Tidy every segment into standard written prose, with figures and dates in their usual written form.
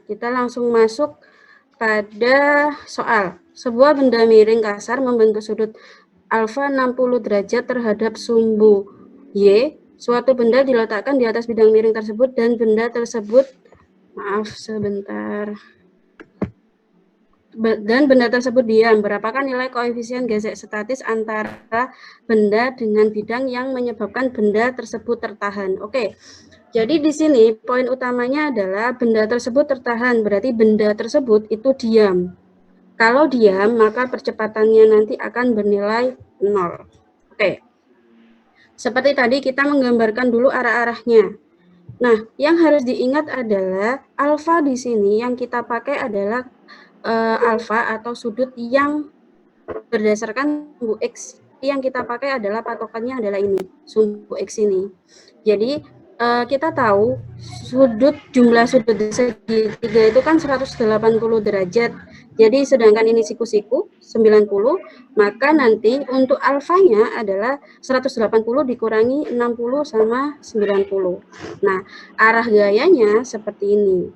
kita langsung masuk pada soal. Sebuah benda miring kasar membentuk sudut alfa 60 derajat terhadap sumbu Y. Suatu benda diletakkan di atas bidang miring tersebut dan benda tersebut, maaf sebentar, dan benda tersebut diam. Berapakah nilai koefisien gesek statis antara benda dengan bidang yang menyebabkan benda tersebut tertahan? Oke. Jadi di sini poin utamanya adalah benda tersebut tertahan, berarti benda tersebut itu diam. Kalau diam, maka percepatannya nanti akan bernilai 0. Oke. Seperti tadi kita menggambarkan dulu arah-arahnya. Nah, yang harus diingat adalah alfa di sini yang kita pakai adalah alfa atau sudut yang berdasarkan sumbu X. Yang kita pakai adalah patokannya adalah ini, sumbu X ini. Jadi kita tahu jumlah sudut segitiga itu kan 180 derajat. Jadi sedangkan ini siku-siku 90, maka nanti untuk alfanya adalah 180 dikurangi 60 sama 90. Nah, arah gayanya seperti ini.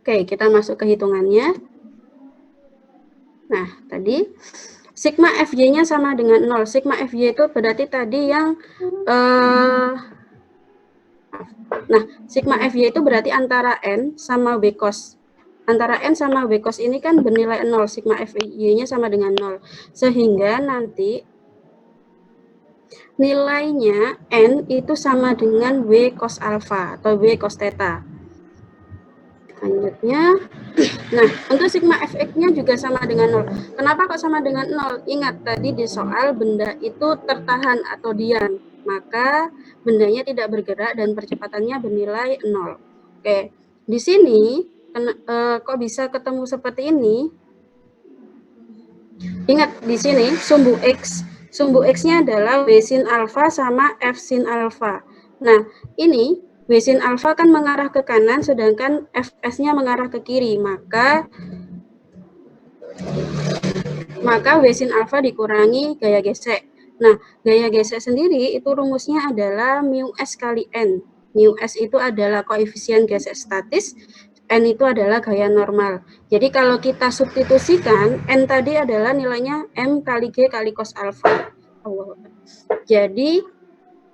Oke, kita masuk ke hitungannya. Nah, tadi sigma FY-nya sama dengan 0. Sigma FY itu berarti tadi yang nah, sigma FY itu berarti antara N sama W cos. Antara N sama W cos ini kan bernilai 0, sigma FY-nya sama dengan 0. Sehingga nanti nilainya N itu sama dengan W cos alfa atau W cos theta. Selanjutnya, nah, untuk sigma fx-nya juga sama dengan 0. Kenapa kok sama dengan 0? Ingat tadi di soal benda itu tertahan atau diam, maka bendanya tidak bergerak dan percepatannya bernilai 0. Oke, di sini kok bisa ketemu seperti ini? Ingat di sini sumbu X. Sumbu X-nya adalah W sin alfa sama F sin alfa. Nah, ini W sin alfa kan mengarah ke kanan, sedangkan Fs-nya mengarah ke kiri. Maka W sin alfa dikurangi gaya gesek. Nah, gaya gesek sendiri itu rumusnya adalah mu S kali N. Mu S itu adalah koefisien gesek statis, N itu adalah gaya normal. Jadi kalau kita substitusikan, N tadi adalah nilainya M kali G kali cos alfa. Jadi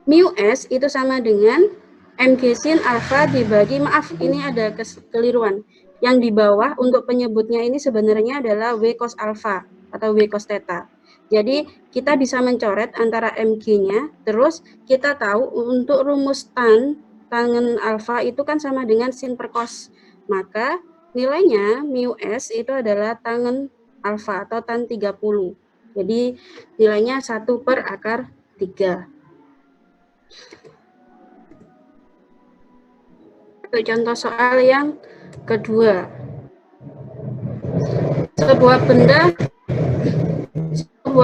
mu S itu sama dengan MG sin alfa dibagi, maaf ini ada kekeliruan. Yang di bawah untuk penyebutnya ini sebenarnya adalah W cos alfa atau W cos theta. Jadi kita bisa mencoret antara MG-nya, terus kita tahu untuk rumus tangen alfa itu kan sama dengan sin per cos. Maka nilainya mu S itu adalah tangen alfa atau tan 30. Jadi nilainya 1 per akar 3. Contoh soal yang kedua. Sebuah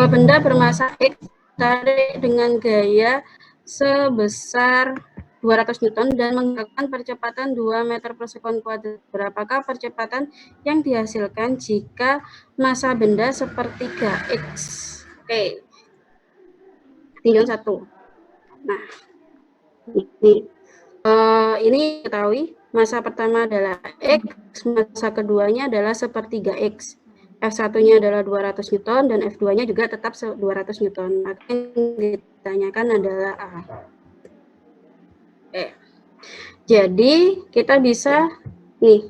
benda bermasa X ditarik dengan gaya sebesar 200 Newton dan menghasilkan percepatan 2 meter per sekon kuadrat. Berapakah percepatan yang dihasilkan jika massa benda sepertiga X? Oke. Tinggal satu. Nah, ini ketahui massa pertama adalah X, massa keduanya adalah sepertiga X. F1-nya adalah 200 Newton dan F2-nya juga tetap 200 Newton. Maka yang ditanyakan adalah A. Jadi kita bisa nih,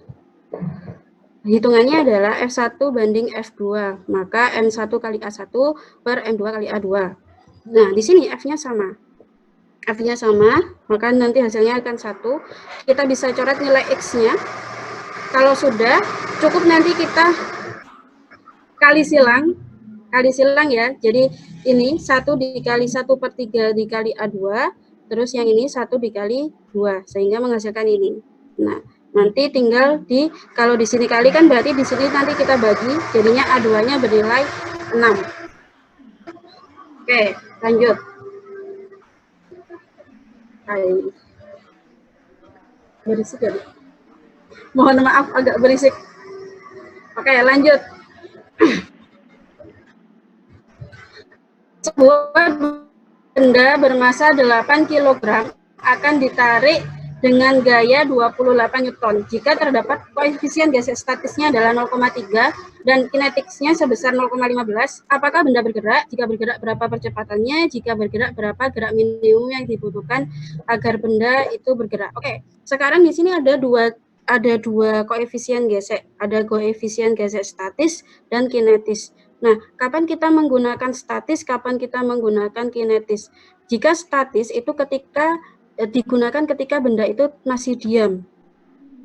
hitungannya adalah F1 banding F2, maka M1 kali A1 per M2 kali A2. Nah, di sini F-nya sama. F-nya sama, maka nanti hasilnya akan 1. Kita bisa coret nilai X-nya. Kalau sudah, cukup nanti kita kali silang ya. Jadi ini 1 dikali 1 per 3 dikali A2, terus yang ini 1 dikali 2, sehingga menghasilkan ini. Nah, nanti tinggal kalau di sini kali kan berarti di sini nanti kita bagi, jadinya A2-nya bernilai 6. Oke, lanjut. Berisik ya? Mohon maaf agak berisik. Oke, lanjut. Sebuah benda bermassa 8 kg akan ditarik dengan gaya 28 Newton. Jika terdapat koefisien gesek statisnya adalah 0,3 dan kinetiksnya sebesar 0,15, apakah benda bergerak? Jika bergerak, berapa percepatannya? Jika bergerak, berapa gerak minimum yang dibutuhkan agar benda itu bergerak? Oke, sekarang di sini ada dua koefisien gesek, ada koefisien gesek statis dan kinetis. Nah, kapan kita menggunakan statis, kapan kita menggunakan kinetis? Jika statis itu digunakan ketika benda itu masih diam.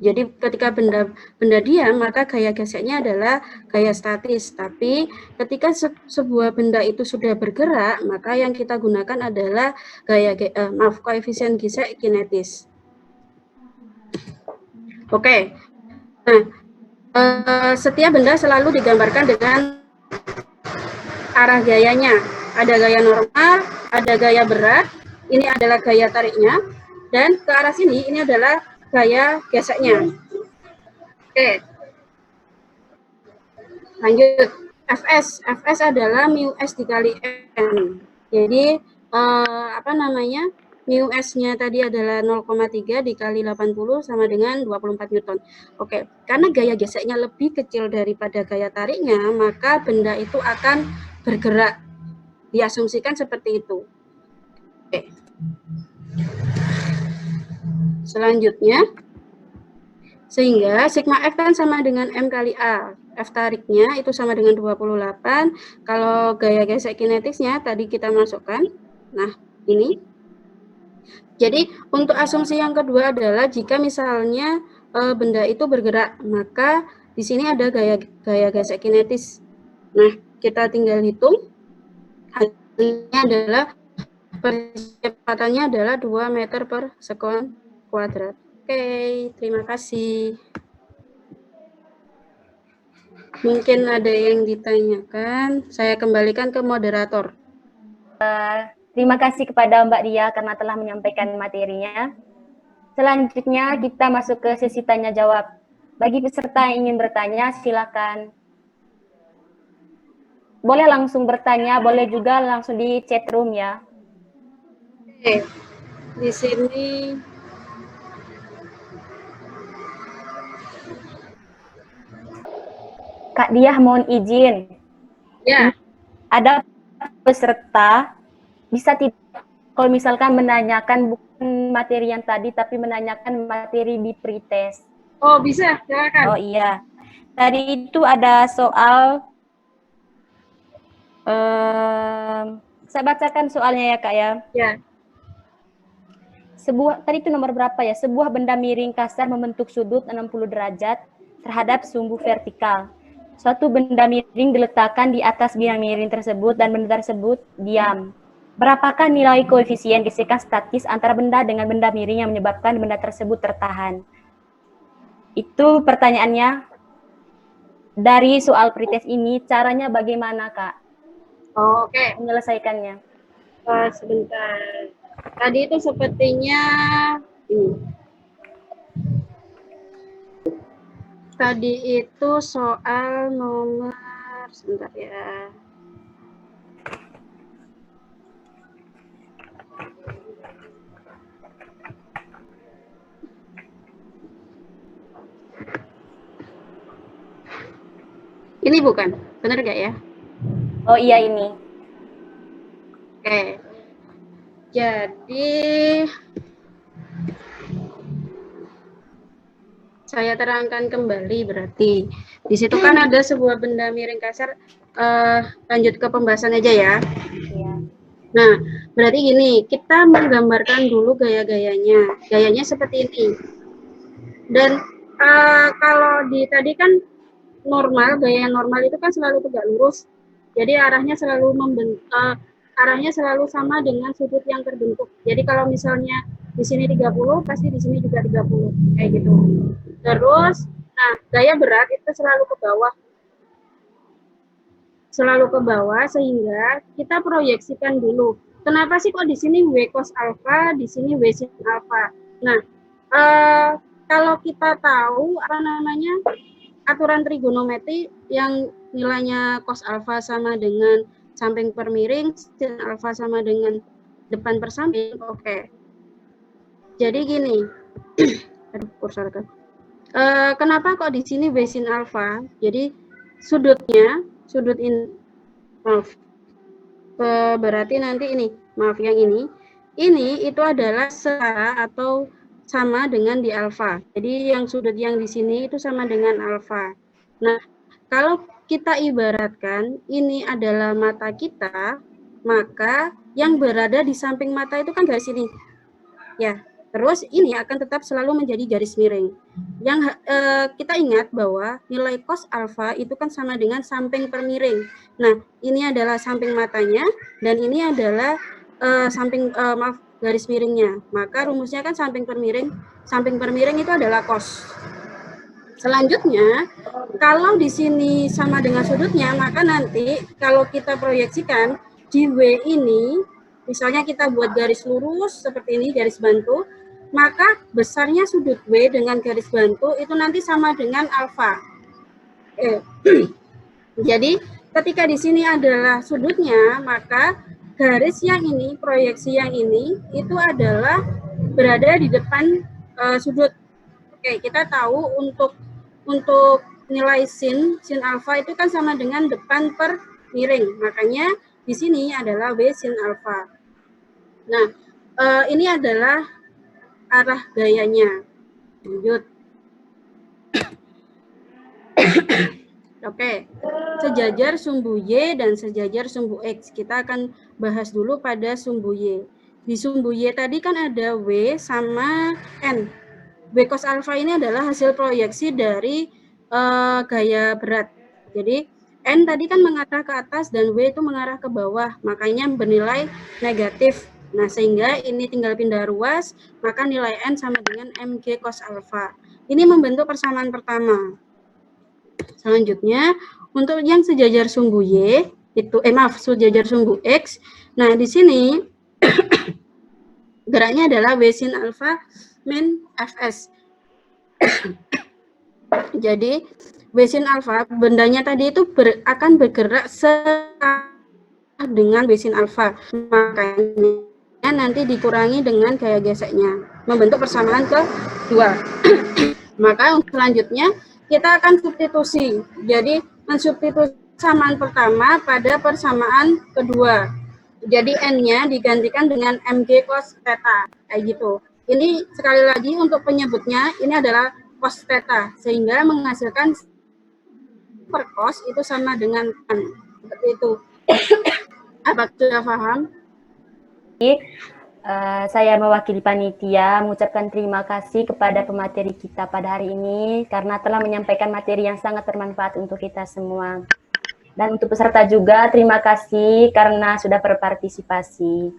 Jadi ketika benda diam, maka gaya geseknya adalah gaya statis. Tapi ketika sebuah benda itu sudah bergerak, maka yang kita gunakan adalah koefisien gesek kinetis. Oke. Nah, setiap benda selalu digambarkan dengan arah gayanya. Ada gaya normal, ada gaya berat, ini adalah gaya tariknya, dan ke arah sini ini adalah gaya geseknya. Oke. Lanjut. Fs adalah mu s dikali n. Jadi mu s-nya tadi adalah 0,3 dikali 80 sama dengan 24 Newton. Oke, karena gaya geseknya lebih kecil daripada gaya tariknya, maka benda itu akan bergerak. Diasumsikan seperti itu. Oke. Selanjutnya, sehingga sigma F kan sama dengan M kali A. F tariknya itu sama dengan 28. Kalau gaya gesek kinetisnya tadi kita masukkan. Nah, ini. Jadi, untuk asumsi yang kedua adalah jika misalnya benda itu bergerak, maka di sini ada gaya gesek kinetis. Nah, kita tinggal hitung. Hasilnya adalah percepatannya adalah 2 meter per sekon kuadrat. Oke, terima kasih. Mungkin ada yang ditanyakan, saya kembalikan ke moderator. Terima kasih kepada Mbak Dia karena telah menyampaikan materinya. Selanjutnya kita masuk ke sesi tanya jawab. Bagi peserta yang ingin bertanya, silakan. Boleh langsung bertanya, boleh juga langsung di chat room ya. Oke, di sini Kak Diah mohon izin. ya. Ada peserta bisa tidak kalau misalkan menanyakan bukan materi yang tadi tapi menanyakan materi di pretest. Oh, bisa, silakan. Oh iya. Tadi itu ada soal saya bacakan soalnya ya Kak ya. Ya. Tadi itu nomor berapa ya? Sebuah benda miring kasar membentuk sudut 60 derajat terhadap sumbu vertikal. Suatu benda miring diletakkan di atas biang miring tersebut dan benda tersebut diam. Berapakah nilai koefisien gesekan statis antara benda dengan benda miring yang menyebabkan benda tersebut tertahan? Itu pertanyaannya. Dari soal pretest ini, caranya bagaimana, Kak? Oh, oke. Menyelesaikannya. Sebentar. Tadi itu sepertinya ini. Tadi itu soal nomor, sebentar ya. Ini bukan, benar nggak ya? Oh iya ini. Oke. Jadi saya terangkan kembali berarti. Di situ kan ada sebuah benda miring kasar. Lanjut ke pembahasan aja ya. Iya. Nah, berarti gini, kita menggambarkan dulu gaya-gayanya. Gayanya seperti ini. Dan kalau tadi kan normal, gaya normal itu kan selalu tegak lurus. Jadi arahnya selalu sama dengan sudut yang terbentuk. Jadi kalau misalnya di sini 30, pasti di sini juga 30, kayak gitu. Terus, nah gaya berat itu selalu ke bawah. Selalu ke bawah sehingga kita proyeksikan dulu. Kenapa sih kok di sini W cos alpha, di sini W sin alpha? Nah, kalau kita tahu aturan trigonometri yang nilainya cos alpha sama dengan samping per miring, sin alpha sama dengan depan per samping. Oke. Jadi gini, Aduh, kursor kan. Kenapa kok di sini W sin alfa? Jadi sudut ini, maaf, berarti nanti ini, maaf yang ini itu adalah setara atau sama dengan di alfa. Jadi yang sudut yang di sini itu sama dengan alfa. Nah, kalau kita ibaratkan ini adalah mata kita, maka yang berada di samping mata itu kan garis ini. Ya, terus ini akan tetap selalu menjadi garis miring. Yang kita ingat bahwa nilai cos alfa itu kan sama dengan samping per miring. Nah, ini adalah samping matanya dan ini adalah maaf, garis miringnya. Maka rumusnya kan samping per miring. Samping per miring itu adalah cos. Selanjutnya, kalau di sini sama dengan sudutnya, maka nanti kalau kita proyeksikan di W ini, misalnya kita buat garis lurus seperti ini, garis bantu, maka besarnya sudut W dengan garis bantu itu nanti sama dengan alfa. Jadi, ketika di sini adalah sudutnya, maka garis yang ini, proyeksi yang ini, itu adalah berada di depan sudut. Oke, kita tahu untuk nilai sin alfa itu kan sama dengan depan per miring. Makanya di sini adalah W sin alfa. Nah, ini adalah arah gayanya. Lanjut. Oke, sejajar sumbu Y dan sejajar sumbu X. Kita akan bahas dulu pada sumbu Y. Di sumbu Y tadi kan ada W sama N. W cos alfa ini adalah hasil proyeksi dari gaya berat. Jadi N tadi kan mengarah ke atas dan W itu mengarah ke bawah, makanya bernilai negatif. Nah, sehingga ini tinggal pindah ruas, maka nilai N sama dengan mg cos alfa. Ini membentuk persamaan pertama. Selanjutnya, untuk yang sejajar sumbu Y, itu sejajar sumbu X. Nah, di sini geraknya adalah W sin alfa min Fs. Jadi W sin alfa, bendanya tadi itu akan bergerak dengan W sin alfa. Makanya nanti dikurangi dengan gaya geseknya, membentuk persamaan kedua. Maka selanjutnya kita akan substitusi. Jadi mensubstitusi persamaan pertama pada persamaan kedua. Jadi N-nya digantikan dengan mg cos theta, kayak gitu. Ini sekali lagi untuk penyebutnya, ini adalah cos theta, sehingga menghasilkan per cos itu sama dengan tan, seperti itu. Apa sudah paham? Saya mewakili panitia mengucapkan terima kasih kepada pemateri kita pada hari ini karena telah menyampaikan materi yang sangat bermanfaat untuk kita semua. Dan untuk peserta juga terima kasih karena sudah berpartisipasi.